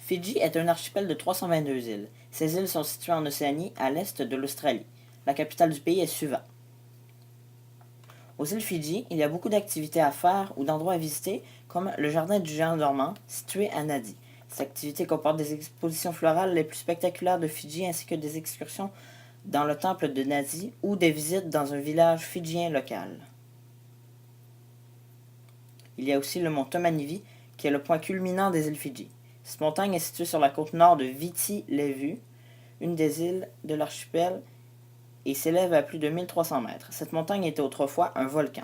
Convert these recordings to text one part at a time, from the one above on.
Fidji est un archipel de 322 îles. Ces îles sont situées en Océanie, à l'est de l'Australie. La capitale du pays est Suva. Aux îles Fidji, il y a beaucoup d'activités à faire ou d'endroits à visiter, comme le jardin du géant dormant, situé à Nadi. Cette activité comporte des expositions florales les plus spectaculaires de Fidji ainsi que des excursions dans le temple de Nadi ou des visites dans un village fidjien local. Il y a aussi le mont Tomanivi, qui est le point culminant des îles Fidji. Cette montagne est située sur la côte nord de Viti Levu, une des îles de l'archipel, et s'élève à plus de 1300 mètres. Cette montagne était autrefois un volcan.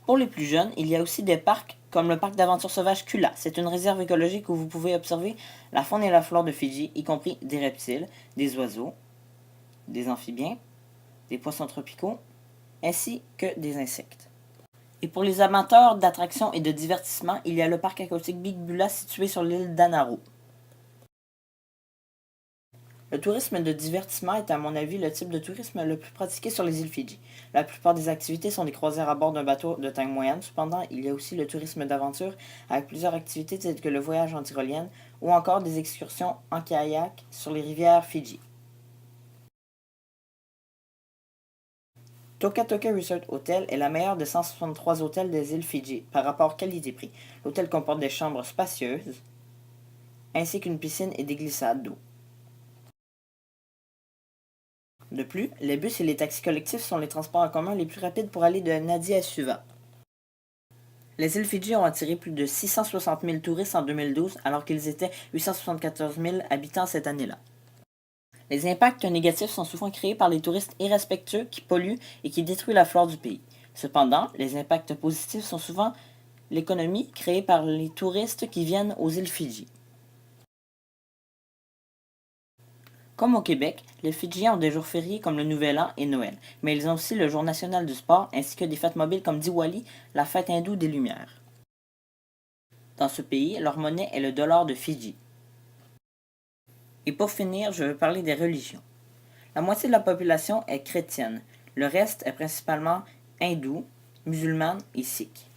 Pour les plus jeunes, il y a aussi des parcs comme le parc d'aventure sauvage Kula. C'est une réserve écologique où vous pouvez observer la faune et la flore de Fidji, y compris des reptiles, des oiseaux, des amphibiens, des poissons tropicaux, ainsi que des insectes. Et pour les amateurs d'attractions et de divertissement, il y a le parc aquatique Big Bula situé sur l'île d'Anaru. Le tourisme de divertissement est à mon avis le type de tourisme le plus pratiqué sur les îles Fidji. La plupart des activités sont des croisières à bord d'un bateau de taille moyenne. Cependant, il y a aussi le tourisme d'aventure avec plusieurs activités telles que le voyage en tyrolienne ou encore des excursions en kayak sur les rivières Fidji. Toka Toka Resort Hotel est la meilleure des 163 hôtels des îles Fidji par rapport qualité-prix. L'hôtel comporte des chambres spacieuses ainsi qu'une piscine et des glissades d'eau. De plus, les bus et les taxis collectifs sont les transports en commun les plus rapides pour aller de Nadi à Suva. Les îles Fidji ont attiré plus de 660 000 touristes en 2012, alors qu'ils étaient 874 000 habitants cette année-là. Les impacts négatifs sont souvent créés par les touristes irrespectueux qui polluent et qui détruisent la flore du pays. Cependant, les impacts positifs sont souvent l'économie créée par les touristes qui viennent aux îles Fidji. Comme au Québec, les Fidjiens ont des jours fériés comme le Nouvel An et Noël, mais ils ont aussi le jour national du sport ainsi que des fêtes mobiles comme Diwali, la fête hindoue des Lumières. Dans ce pays, leur monnaie est le dollar de Fidji. Et pour finir, je veux parler des religions. La moitié de la population est chrétienne, le reste est principalement hindoue, musulmane et sikh.